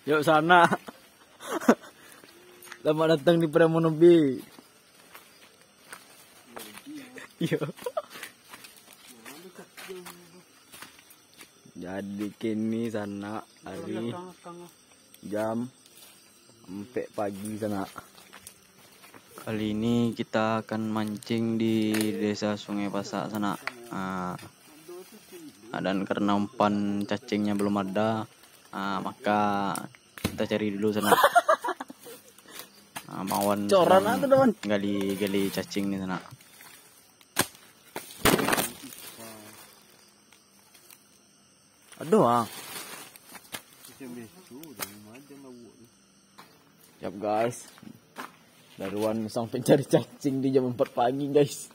Yuk sana. Selamat datang di Pramonobi. Yuk. Jadi kini sana hari jam 4 pagi sana. Kali ini kita akan mancing di desa Sungai Pasak sana. Dan karena umpan cacingnya belum ada, maka kita cari dulu sana. Mawan gali cacing di sana. Aduh Siap guys. Daruan sampai cari cacing di jam 4 pagi guys.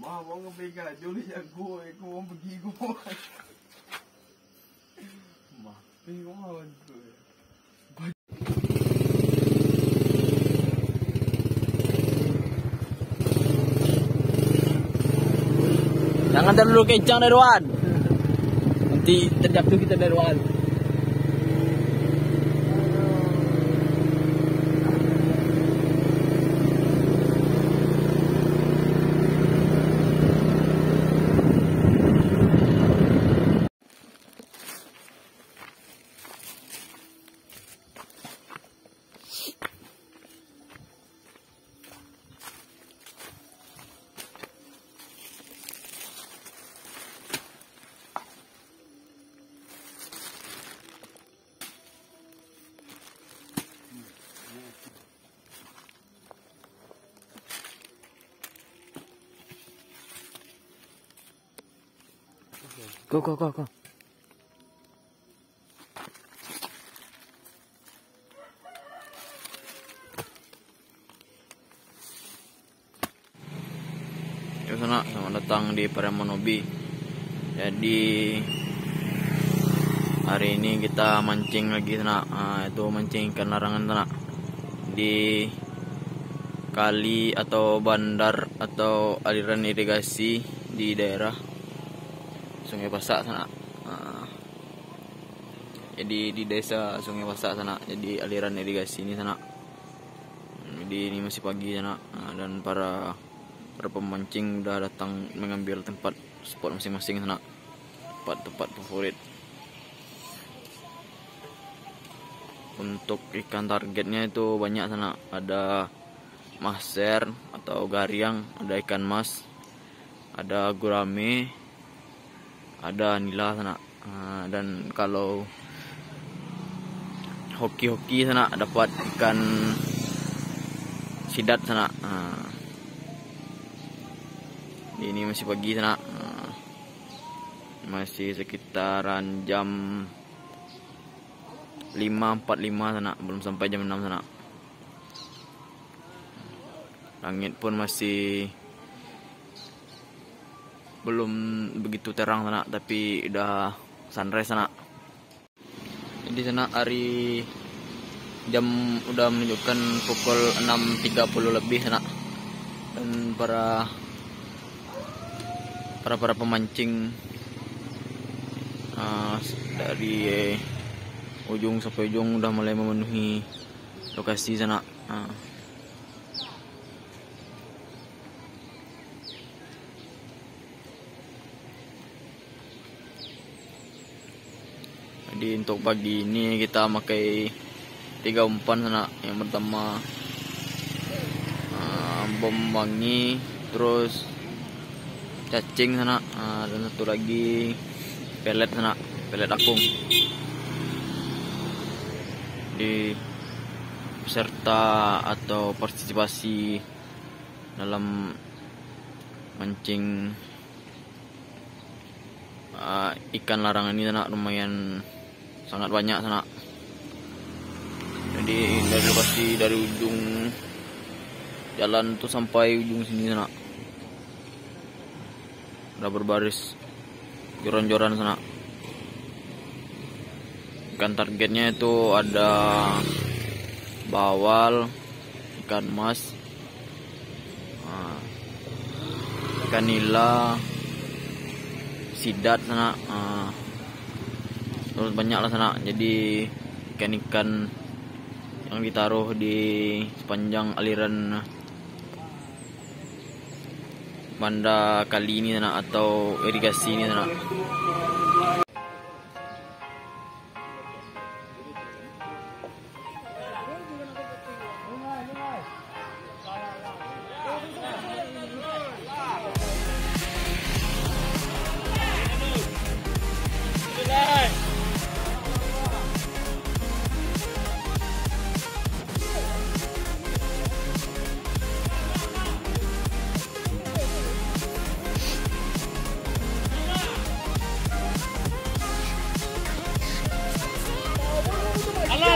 Mau ngebegal dulu ya gue mau pergi gue. Mah, bingung gue. Jangan terlalu kencang Darwan. Nanti terjatuh kita Darwan. Go. Yuk sana, selamat datang di Pramonobi. Jadi hari ini kita mancing lagi sana. Itu mancing ikan larangan sana di kali atau bandar atau aliran irigasi di daerah Sungai Pasak sana. Jadi di desa Sungai Pasak sana, jadi aliran irigasi ini sana. Jadi ini masih pagi sana, dan para pemancing udah datang mengambil tempat spot masing-masing sana, tempat favorit. Untuk ikan targetnya itu banyak sana, ada maser atau gariang, ada ikan mas, ada gurame, ada nila sana. Dan kalau hoki sana dapat ikan sidat sana. Ini masih pagi sana. Masih sekitaran jam 5.45 sana, belum sampai jam 6 sana. Langit pun masih belum begitu terang sana, tapi udah sunrise sana. Jadi sana hari jam udah menunjukkan pukul 6.30 lebih sana, dan para pemancing dari ujung sampai ujung udah mulai memenuhi lokasi sana. Jadi untuk pagi ini kita pakai 3 umpan sana. Yang pertama bom wangi, terus cacing sana, dan satu lagi pelet sana, pelet akung. Di peserta atau partisipasi dalam mancing ikan larangan ini sana lumayan sangat banyak sana. Jadi dari lokasi dari ujung jalan tuh sampai ujung sini sana udah berbaris joran-joran sana. Ikan targetnya itu ada bawal, ikan mas, ikan nila, sidat sana, terus banyak lah sana. Jadi ikan-ikan yang ditaruh di sepanjang aliran banda kali ini sana, atau irigasi ini sana.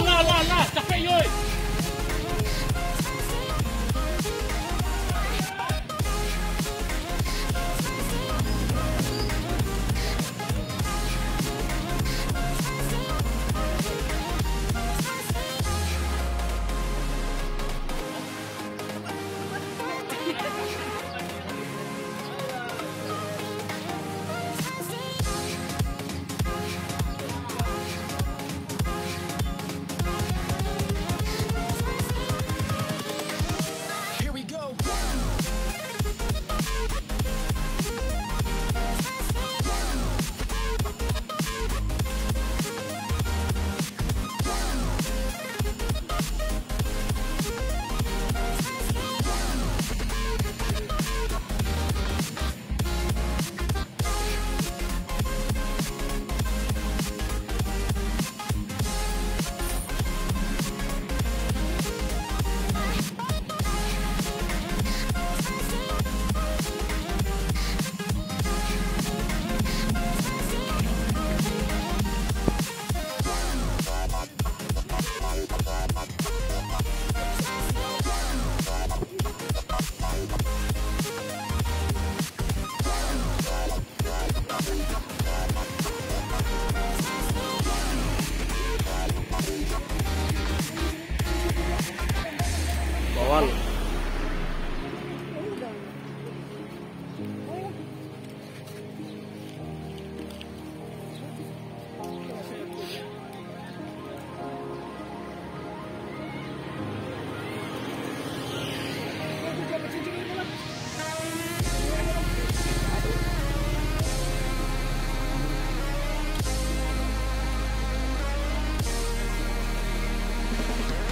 Alah, capek yoi. Bawal.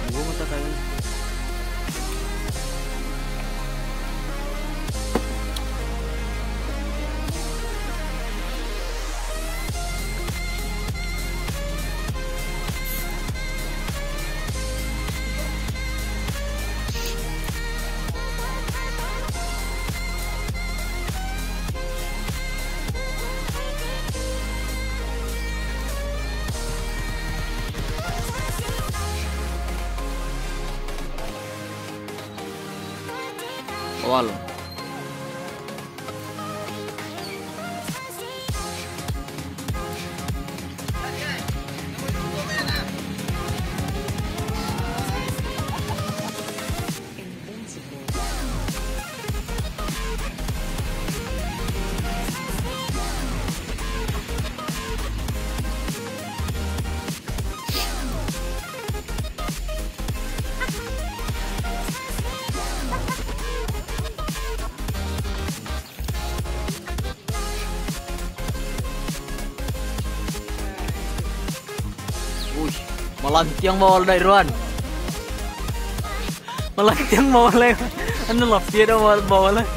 Gua mata kayak bawal. Melantiang bawal dari Ruan. Melantiang bawal lewat. Anu lah dia dah bawal lah.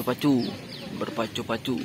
Pacu-pacu, berpacu-pacu.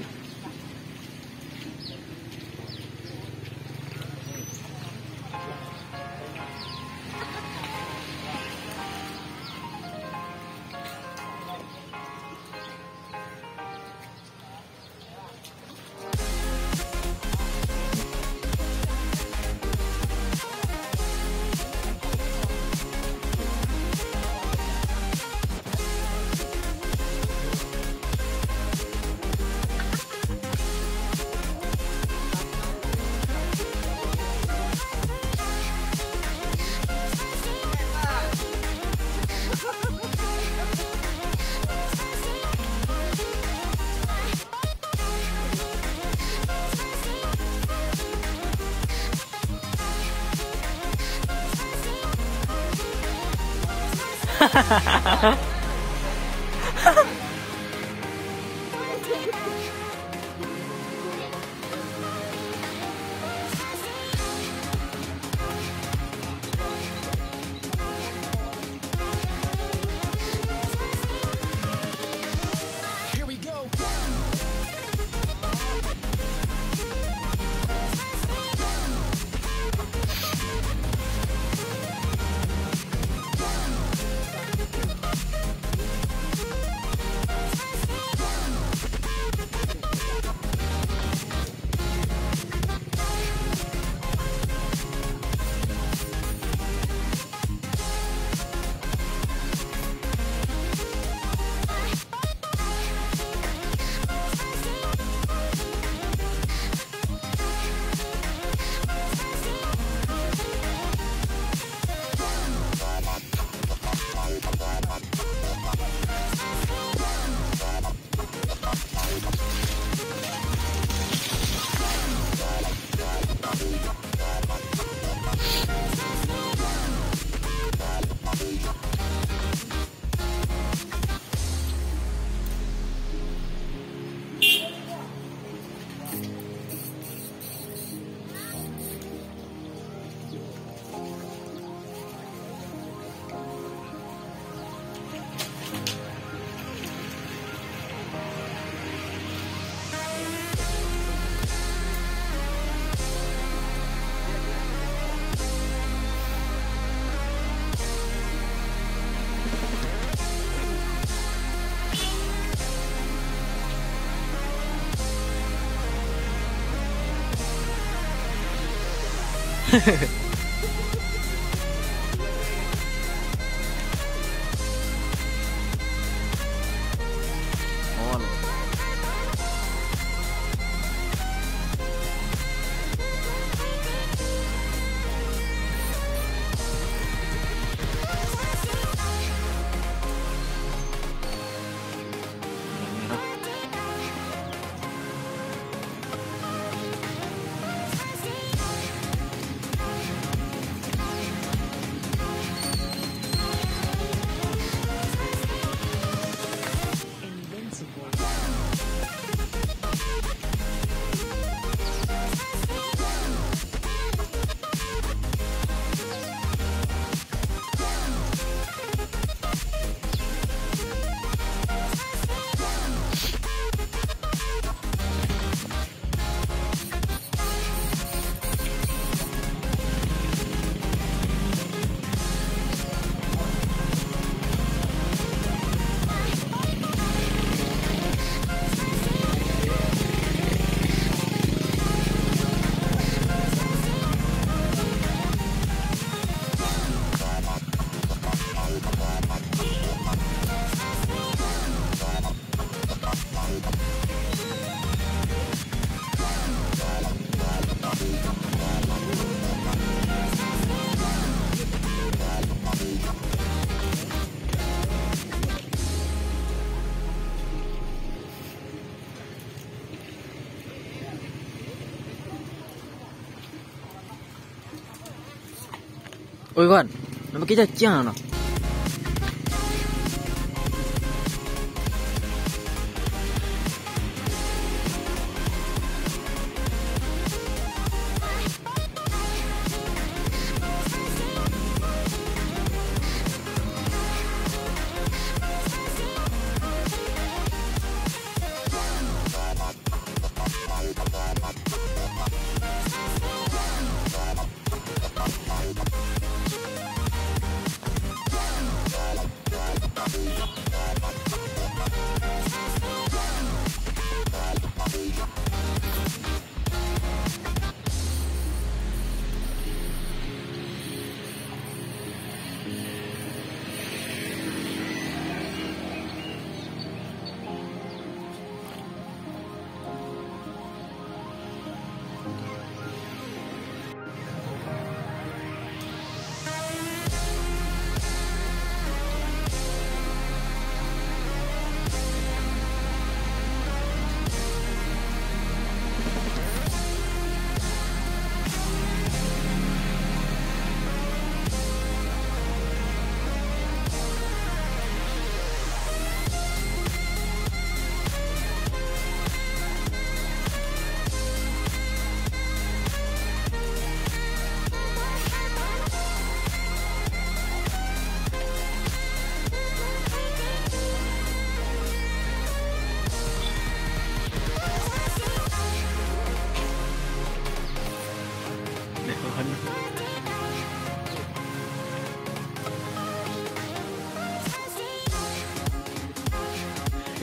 Oi kawan, nampak kita cacing no.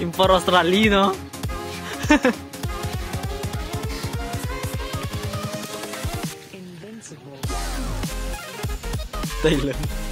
Impor Australia no. Thailand.